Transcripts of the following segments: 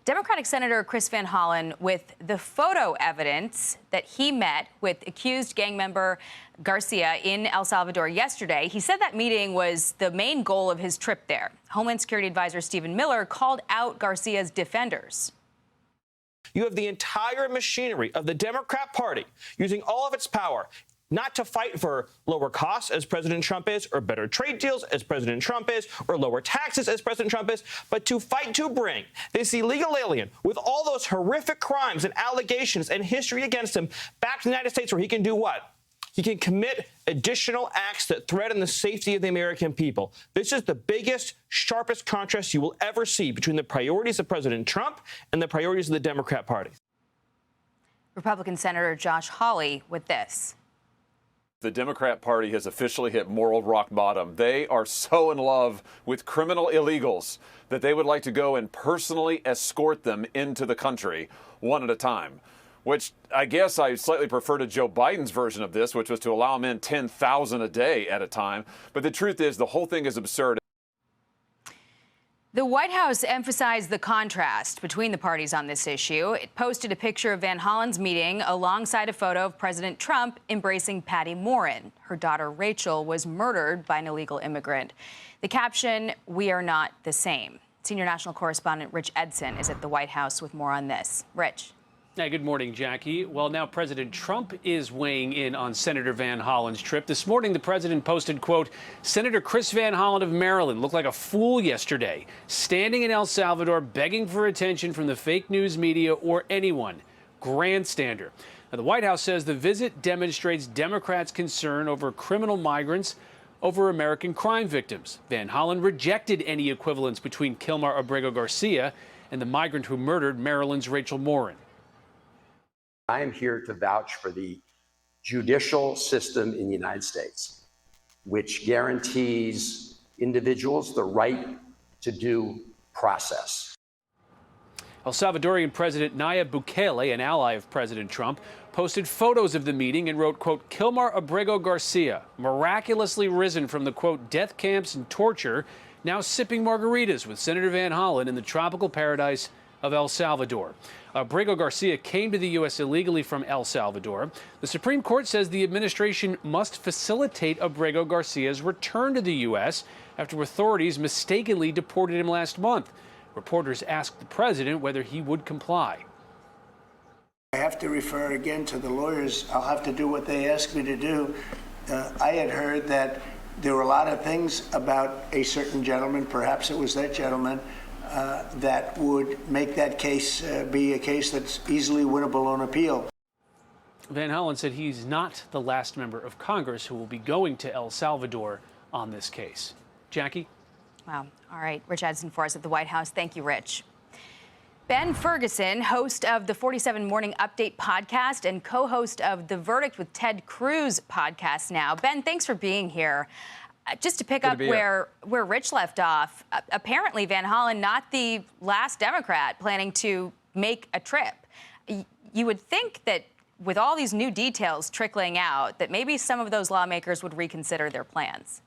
Democratic Senator Chris Van Hollen with the photo evidence that he met with accused gang member Garcia in El Salvador yesterday. He said that meeting was the main goal of his trip there. Homeland Security Advisor Stephen Miller called out Garcia's defenders. You have the entire machinery of the Democrat Party using all of its power not to fight for lower costs, as President Trump is, or better trade deals, as President Trump is, or lower taxes, as President Trump is, but to fight to bring this illegal alien with all those horrific crimes and allegations and history against him back to the United States, where he can do what? He can commit additional acts that threaten the safety of the American people. This is the biggest, sharpest contrast you will ever see between the priorities of President Trump and the priorities of the Democrat Party. Republican Senator Josh Hawley with this. The Democrat Party has officially hit moral rock bottom. They are so in love with criminal illegals that they would like to go and personally escort them into the country one at a time, which I guess I slightly prefer to Joe Biden's version of this, which was to allow them in 10,000 a day at a time. But the truth is, the whole thing is absurd. The White House emphasized the contrast between the parties on this issue. It posted a picture of Van Hollen's meeting alongside a photo of President Trump embracing Patty Morin. Her daughter Rachel was murdered by an illegal immigrant. The caption, "We are not the same." Senior national correspondent Rich Edson is at the White House with more on this. Rich. Hey, good morning, Jackie. Well, now President Trump is weighing in on Senator Van Hollen's trip. This morning, the president posted, quote, "Senator Chris Van Hollen of Maryland looked like a fool yesterday, standing in El Salvador begging for attention from the fake news media or anyone. Grandstander." Now, the White House says the visit demonstrates Democrats' concern over criminal migrants over American crime victims. Van Hollen rejected any equivalence between Kilmar Abrego Garcia and the migrant who murdered Maryland's Rachel Morin. I am here to vouch for the judicial system in the United States, which guarantees individuals the right to due process. El Salvadorian President Nayib Bukele, an ally of President Trump, posted photos of the meeting and wrote, quote, "Kilmar Abrego Garcia, miraculously risen from the, quote, death camps and torture, now sipping margaritas with Senator Van Hollen in the tropical paradise of El Salvador." Abrego Garcia came to the U.S. illegally from El Salvador. The Supreme Court says the administration must facilitate Abrego Garcia's return to the U.S. after authorities mistakenly deported him last month. Reporters asked the president whether he would comply. I have to refer again to the lawyers. I'll have to do what they ask me to do. I had heard that there were a lot of things about a certain gentleman, perhaps it was that gentleman, that would make that case be a case that's easily winnable on appeal. Van Hollen said he's not the last member of Congress who will be going to El Salvador on this case. Jackie? Wow. All right. Rich Edson for us at the White House. Thank you, Rich. Ben Ferguson, host of the 47 Morning Update podcast and co-host of The Verdict with Ted Cruz podcast now. Ben, thanks for being here. Just to pick up where Rich left off, apparently Van Hollen not the last Democrat planning to make a trip. You would think that with all these new details trickling out, that maybe some of those lawmakers would reconsider their plans.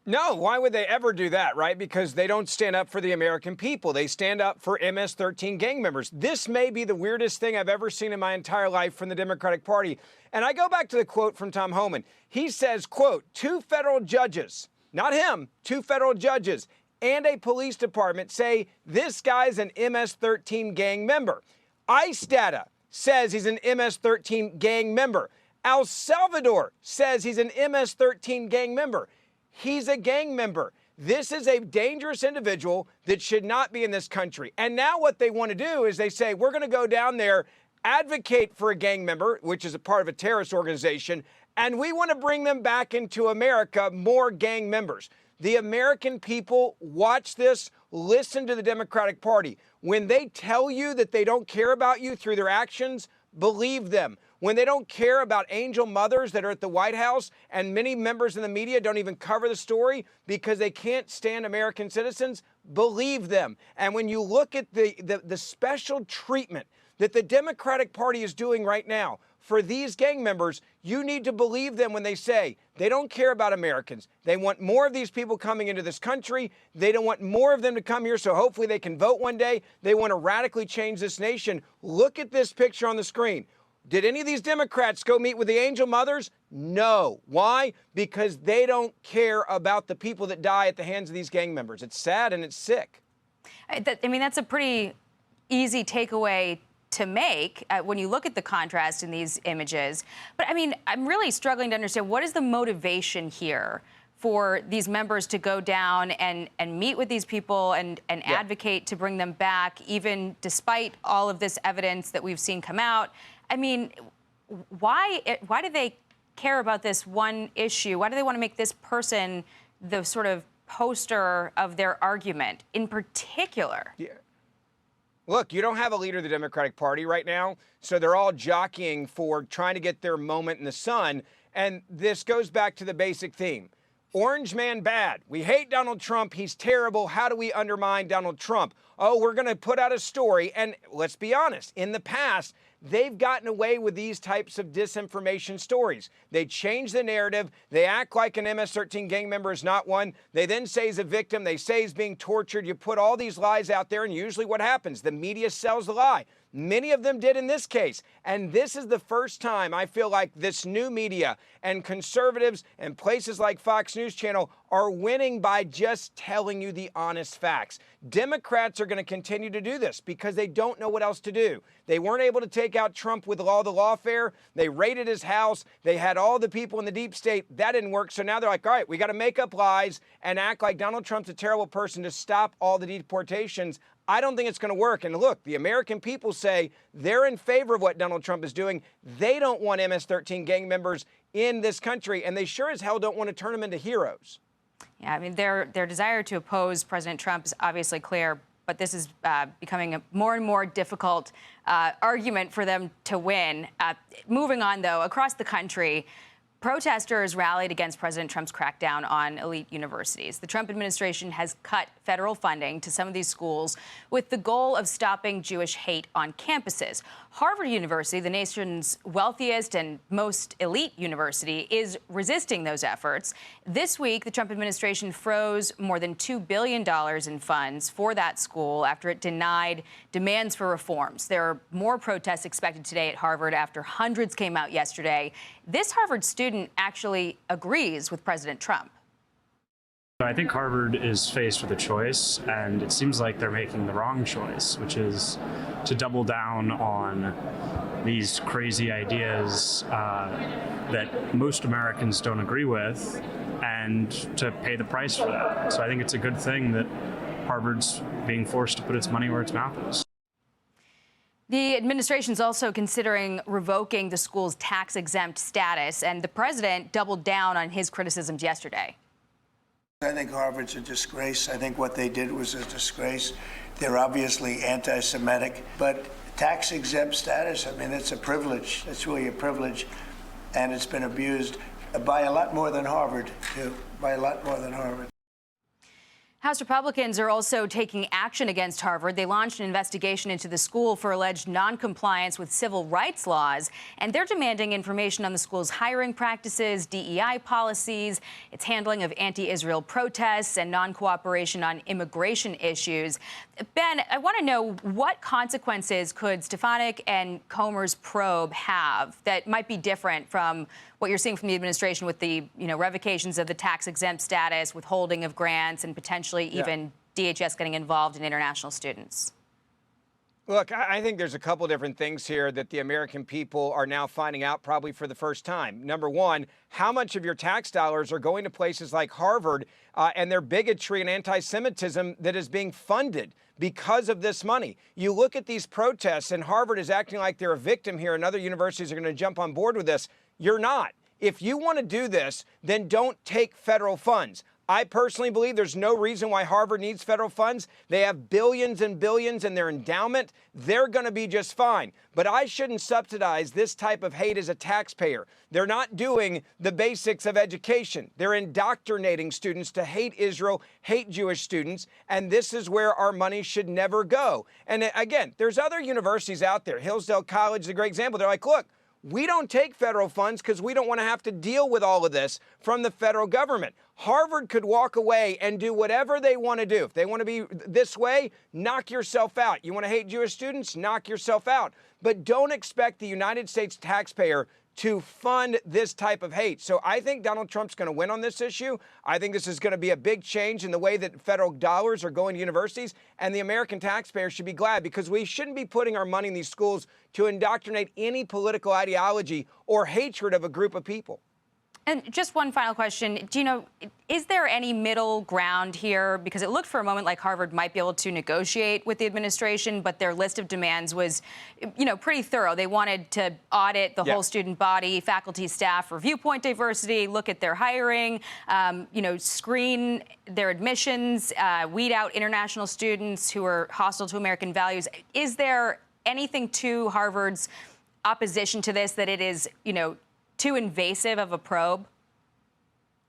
No, why would they ever do that, right? Because they don't stand up for the American people. They stand up for MS-13 gang members. This may be the weirdest thing I've ever seen in my entire life from the Democratic Party. And I go back to the quote from Tom Homan. He says, quote, 2 federal judges, not him, 2 federal judges and a police department say this guy's an MS-13 gang member. ICE data says he's an MS-13 gang member. El Salvador says he's an MS-13 gang member. He's a gang member. This is a dangerous individual that should not be in this country. And now what they want to do is they say, we're going to go down there, advocate for a gang member, which is a part of a terrorist organization, and we want to bring them back into America, more gang members. The American people watch this, listen to the Democratic Party. When they tell you that they don't care about you through their actions, believe them. When they don't care about angel mothers that are at the White House, and many members in the media don't even cover the story because they can't stand American citizens, believe them. And when you look at the special treatment that the Democratic Party is doing right now for these gang members, you need to believe them when they say they don't care about Americans. They want more of these people coming into this country. They don't want more of them to come here so hopefully they can vote one day. They want to radically change this nation. Look at this picture on the screen. Did any of these Democrats go meet with the angel mothers? No. Why? Because they don't care about the people that die at the hands of these gang members. It's sad and it's sick. I mean, that's a pretty easy takeaway to make when you look at the contrast in these images. But I mean, I'm really struggling to understand what is the motivation here for these members to go down and meet with these people and advocate to bring them back, even despite all of this evidence that we've seen come out. I mean, why do they care about this one issue? Why do they want to make this person the sort of poster of their argument in particular? Yeah. Look, you don't have a leader of the Democratic Party right now, so they're all jockeying for trying to get their moment in the sun. And this goes back to the basic theme. Orange man bad. We hate Donald Trump. He's terrible. How do we undermine Donald Trump? Oh, we're going to put out a story. And let's be honest, in the past, they've gotten away with these types of disinformation stories. They change the narrative. They act like an MS-13 gang member is not one. They then say he's a victim. They say he's being tortured. You put all these lies out there, and usually what happens? The media sells the lie. Many of them did in this case. And this is the first time I feel like this new media and conservatives and places like Fox News Channel are winning by just telling you the honest facts. Democrats are going to continue to do this because they don't know what else to do. They weren't able to take out Trump with all the lawfare. They raided his house. They had all the people in the deep state. That didn't work. So now they're like, all right, we got to make up lies and act like Donald Trump's a terrible person to stop all the deportations. I don't think it's going to work. And look, the American people say they're in favor of what Donald Trump is doing. They don't want MS-13 gang members in this country, and they sure as hell don't want to turn them into heroes. Yeah, I mean, their desire to oppose President Trump is obviously clear, but this is becoming a more and more difficult argument for them to win. Moving on, though, across the country, protesters rallied against President Trump's crackdown on elite universities. The Trump administration has cut federal funding to some of these schools with the goal of stopping Jewish hate on campuses. Harvard University, the nation's wealthiest and most elite university, is resisting those efforts. This week, the Trump administration froze more than $2 billion in funds for that school after it denied demands for reforms. There are more protests expected today at Harvard after hundreds came out yesterday. This Harvard student actually agrees with President Trump. I think Harvard is faced with a choice, and it seems like they're making the wrong choice, which is to double down on these crazy ideas that most Americans don't agree with and to pay the price for that. So I think it's a good thing that Harvard's being forced to put its money where its mouth is. The administration's also considering revoking the school's tax-exempt status, and the president doubled down on his criticisms yesterday. I think Harvard's a disgrace. I think what they did was a disgrace. They're obviously anti-Semitic, but tax-exempt status, I mean, it's a privilege. It's really a privilege, and it's been abused by a lot more than Harvard, too, by a lot more than Harvard. House Republicans are also taking action against Harvard. They launched an investigation into the school for alleged noncompliance with civil rights laws, and they're demanding information on the school's hiring practices, DEI policies, its handling of anti-Israel protests, and non-cooperation on immigration issues. Ben, I want to know, what consequences could Stefanik and Comer's probe have that might be different from what you're seeing from the administration with the, revocations of the tax-exempt status, withholding of grants, and potentially even DHS getting involved in international students? Look, I think there's a couple different things here that the American people are now finding out probably for the first time. Number one, how much of your tax dollars are going to places like Harvard and their bigotry and anti-Semitism that is being funded because of this money? You look at these protests, and Harvard is acting like they're a victim here, and other universities are going to jump on board with this. You're not. If you want to do this, then don't take federal funds. I personally believe there's no reason why Harvard needs federal funds. They have billions and billions in their endowment. They're going to be just fine. But I shouldn't subsidize this type of hate as a taxpayer. They're not doing the basics of education. They're indoctrinating students to hate Israel, hate Jewish students, and this is where our money should never go. And again, there's other universities out there. Hillsdale College is a great example. They're like, look, We don't take federal funds because we don't want to have to deal with all of this from the federal government. Harvard could walk away and do whatever they want to do. If they want to be this way, knock yourself out. You want to hate Jewish students? Knock yourself out. But don't expect the United States taxpayer to fund this type of hate. So I think Donald Trump's going to win on this issue. I think this is going to be a big change in the way that federal dollars are going to universities, and the American taxpayer should be glad, because we shouldn't be putting our money in these schools to indoctrinate any political ideology or hatred of a group of people. And just one final question. Do you know, is there any middle ground here? Because it looked for a moment like Harvard might be able to negotiate with the administration, but their list of demands was, pretty thorough. They wanted to audit the whole student body, faculty, staff, for viewpoint diversity, look at their hiring, screen their admissions, weed out international students who are hostile to American values. Is there anything to Harvard's opposition to this, that it is, too invasive of a probe?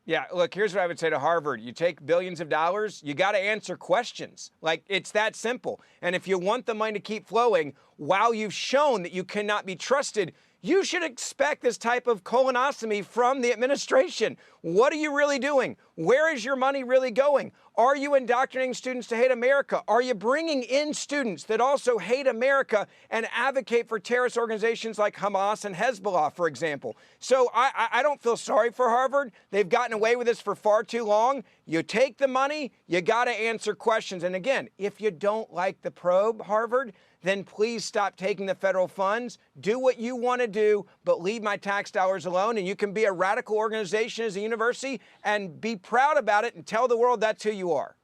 Yeah, look, here's what I would say to Harvard. You take billions of dollars, you got to answer questions. Like, it's that simple. And if you want the money to keep flowing while you've shown that you cannot be trusted, you should expect this type of colonoscopy from the administration. What are you really doing? Where is your money really going? Are you indoctrinating students to hate America? Are you bringing in students that also hate America and advocate for terrorist organizations like Hamas and Hezbollah, for example? So I don't feel sorry for Harvard. They've gotten away with this for far too long. You take the money, you got to answer questions. And again, if you don't like the probe, Harvard, then please stop taking the federal funds. Do what you want to do, but leave my tax dollars alone. And you can be a radical organization as a university and be proud about it and tell the world that's who you are.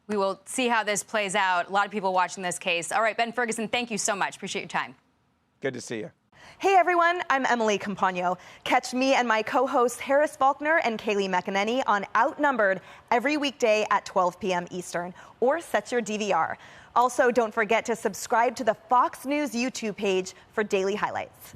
We will see how this plays out. A lot of people watching this case. All right, Ben Ferguson, thank you so much. Appreciate your time. Good to see you. Hey everyone, I'm Emily Campagno. Catch me and my co-hosts Harris Faulkner and Kaylee McEnany on Outnumbered every weekday at 12 p.m. Eastern, or set your DVR. Also, don't forget to subscribe to the Fox News YouTube page for daily highlights.